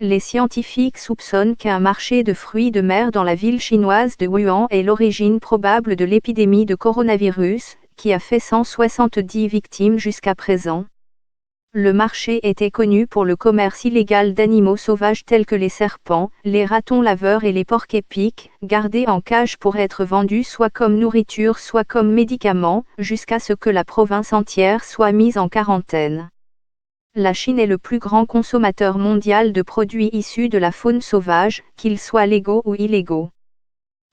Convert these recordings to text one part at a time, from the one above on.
Les scientifiques soupçonnent qu'un marché de fruits de mer dans la ville chinoise de Wuhan est l'origine probable de l'épidémie de coronavirus, qui a fait 170 victimes jusqu'à présent. Le marché était connu pour le commerce illégal d'animaux sauvages tels que les serpents, les ratons laveurs et les porcs-épics, gardés en cage pour être vendus soit comme nourriture soit comme médicaments, jusqu'à ce que la province entière soit mise en quarantaine. La Chine est le plus grand consommateur mondial de produits issus de la faune sauvage, qu'ils soient légaux ou illégaux.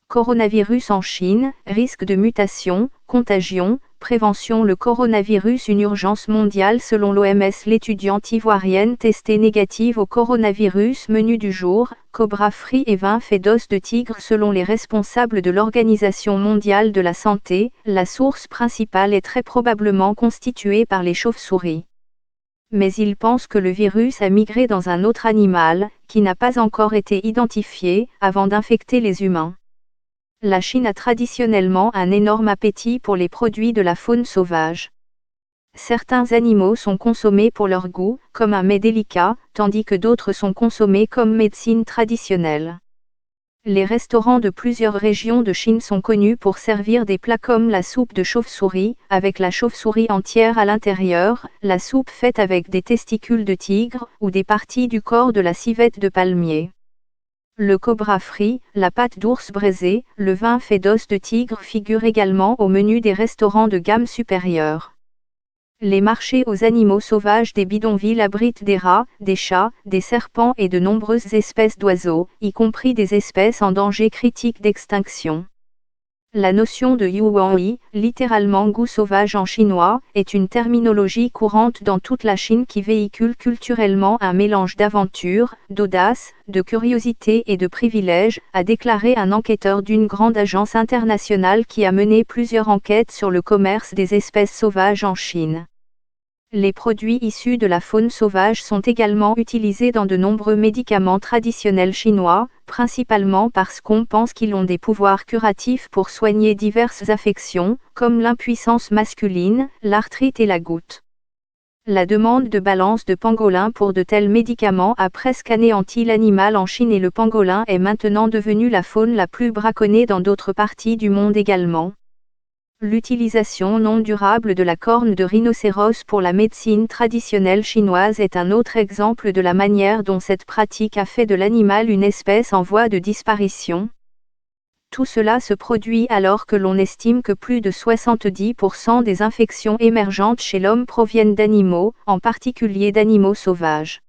Coronavirus en Chine, risque de mutation, contagion, prévention. Le coronavirus, une urgence mondiale selon l'OMS. L'étudiante ivoirienne testée négative au coronavirus. Menu du jour, cobra frit et vin fait d'os de tigre. Selon les responsables de l'Organisation mondiale de la santé, la source principale est très probablement constituée par les chauves-souris. Mais ils pensent que le virus a migré dans un autre animal, qui n'a pas encore été identifié, avant d'infecter les humains. La Chine a traditionnellement un énorme appétit pour les produits de la faune sauvage. Certains animaux sont consommés pour leur goût, comme un mets délicat, tandis que d'autres sont consommés comme médecine traditionnelle. Les restaurants de plusieurs régions de Chine sont connus pour servir des plats comme la soupe de chauve-souris, avec la chauve-souris entière à l'intérieur, la soupe faite avec des testicules de tigre, ou des parties du corps de la civette de palmier. Le cobra frit, la pâte d'ours braisée, le vin fait d'os de tigre figurent également au menu des restaurants de gamme supérieure. Les marchés aux animaux sauvages des bidonvilles abritent des rats, des chats, des serpents et de nombreuses espèces d'oiseaux, y compris des espèces en danger critique d'extinction. La notion de yuanyi, littéralement goût sauvage en chinois, est une terminologie courante dans toute la Chine qui véhicule culturellement un mélange d'aventure, d'audace, de curiosité et de privilège, a déclaré un enquêteur d'une grande agence internationale qui a mené plusieurs enquêtes sur le commerce des espèces sauvages en Chine. Les produits issus de la faune sauvage sont également utilisés dans de nombreux médicaments traditionnels chinois, principalement parce qu'on pense qu'ils ont des pouvoirs curatifs pour soigner diverses affections, comme l'impuissance masculine, l'arthrite et la goutte. La demande de balance de pangolin pour de tels médicaments a presque anéanti l'animal en Chine et le pangolin est maintenant devenu la faune la plus braconnée dans d'autres parties du monde également. L'utilisation non durable de la corne de rhinocéros pour la médecine traditionnelle chinoise est un autre exemple de la manière dont cette pratique a fait de l'animal une espèce en voie de disparition. Tout cela se produit alors que l'on estime que plus de 70% des infections émergentes chez l'homme proviennent d'animaux, en particulier d'animaux sauvages.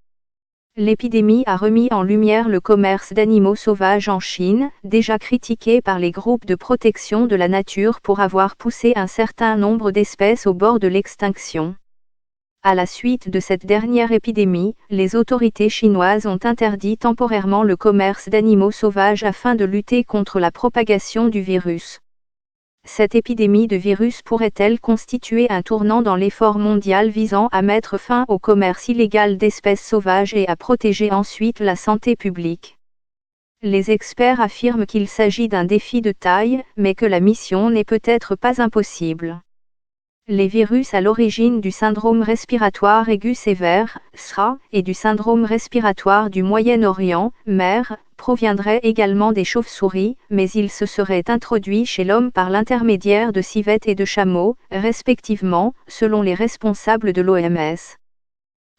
L'épidémie a remis en lumière le commerce d'animaux sauvages en Chine, déjà critiqué par les groupes de protection de la nature pour avoir poussé un certain nombre d'espèces au bord de l'extinction. À la suite de cette dernière épidémie, les autorités chinoises ont interdit temporairement le commerce d'animaux sauvages afin de lutter contre la propagation du virus. Cette épidémie de virus pourrait-elle constituer un tournant dans l'effort mondial visant à mettre fin au commerce illégal d'espèces sauvages et à protéger ensuite la santé publique? Les experts affirment qu'il s'agit d'un défi de taille, mais que la mission n'est peut-être pas impossible. Les virus à l'origine du syndrome respiratoire aigu sévère, SRA, et du syndrome respiratoire du Moyen-Orient, MER, proviendraient également des chauves-souris, mais ils se seraient introduits chez l'homme par l'intermédiaire de civettes et de chameaux, respectivement, selon les responsables de l'OMS.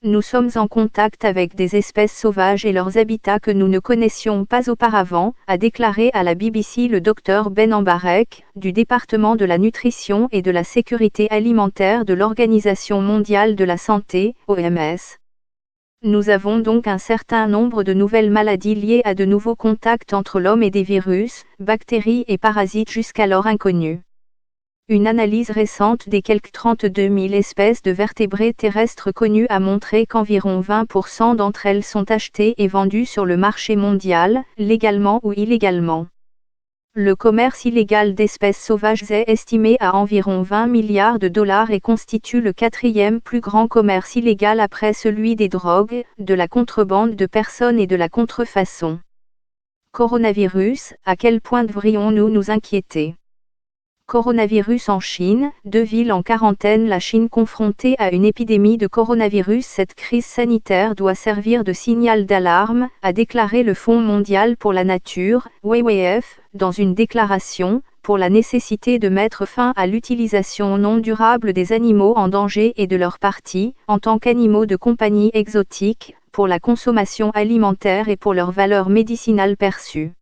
Nous sommes en contact avec des espèces sauvages et leurs habitats que nous ne connaissions pas auparavant, a déclaré à la BBC le Dr Ben Ambarek, du département de la nutrition et de la sécurité alimentaire de l'Organisation mondiale de la santé, OMS. Nous avons donc un certain nombre de nouvelles maladies liées à de nouveaux contacts entre l'homme et des virus, bactéries et parasites jusqu'alors inconnus. Une analyse récente des quelques 32 000 espèces de vertébrés terrestres connues a montré qu'environ 20% d'entre elles sont achetées et vendues sur le marché mondial, légalement ou illégalement. Le commerce illégal d'espèces sauvages est estimé à environ 20 milliards de dollars et constitue le quatrième plus grand commerce illégal après celui des drogues, de la contrebande de personnes et de la contrefaçon. Coronavirus, à quel point devrions-nous nous inquiéter ? Coronavirus en Chine, 2 villes en quarantaine. La Chine confrontée à une épidémie de coronavirus. Cette crise sanitaire doit servir de signal d'alarme, a déclaré le Fonds mondial pour la nature, WWF, dans une déclaration, pour la nécessité de mettre fin à l'utilisation non durable des animaux en danger et de leurs parties, en tant qu'animaux de compagnie exotiques, pour la consommation alimentaire et pour leur valeur médicinale perçue.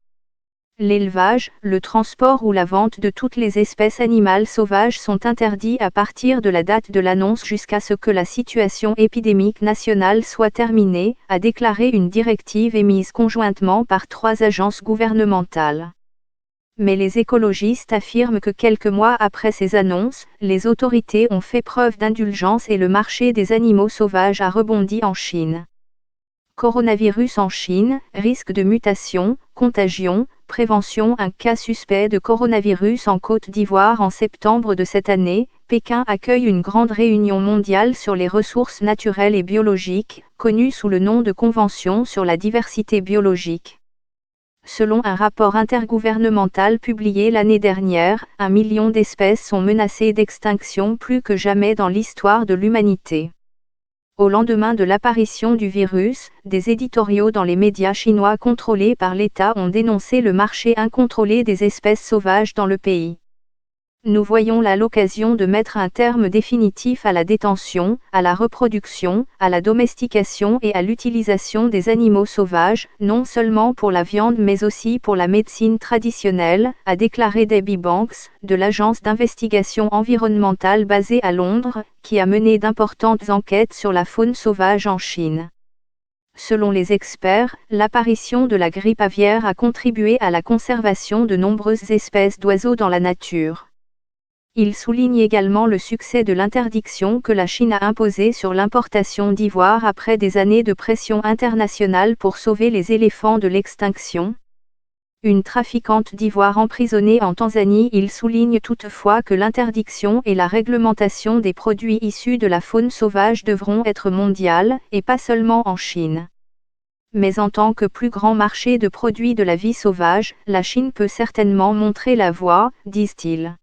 L'élevage, le transport ou la vente de toutes les espèces animales sauvages sont interdits à partir de la date de l'annonce jusqu'à ce que la situation épidémique nationale soit terminée, a déclaré une directive émise conjointement par 3 agences gouvernementales. Mais les écologistes affirment que quelques mois après ces annonces, les autorités ont fait preuve d'indulgence et le marché des animaux sauvages a rebondi en Chine. Coronavirus en Chine, risque de mutation, contagion, prévention. Un cas suspect de coronavirus en Côte d'Ivoire. En septembre de cette année, Pékin accueille une grande réunion mondiale sur les ressources naturelles et biologiques, connue sous le nom de Convention sur la diversité biologique. Selon un rapport intergouvernemental publié l'année dernière, 1 million d'espèces sont menacées d'extinction plus que jamais dans l'histoire de l'humanité. Au lendemain de l'apparition du virus, des éditoriaux dans les médias chinois contrôlés par l'État ont dénoncé le marché incontrôlé des espèces sauvages dans le pays. Nous voyons là l'occasion de mettre un terme définitif à la détention, à la reproduction, à la domestication et à l'utilisation des animaux sauvages, non seulement pour la viande mais aussi pour la médecine traditionnelle, a déclaré Debbie Banks, de l'agence d'investigation environnementale basée à Londres, qui a mené d'importantes enquêtes sur la faune sauvage en Chine. Selon les experts, l'apparition de la grippe aviaire a contribué à la conservation de nombreuses espèces d'oiseaux dans la nature. Il souligne également le succès de l'interdiction que la Chine a imposée sur l'importation d'ivoire après des années de pression internationale pour sauver les éléphants de l'extinction. Une trafiquante d'ivoire emprisonnée en Tanzanie. Il souligne toutefois que l'interdiction et la réglementation des produits issus de la faune sauvage devront être mondiales, et pas seulement en Chine. Mais en tant que plus grand marché de produits de la vie sauvage, la Chine peut certainement montrer la voie, disent-ils.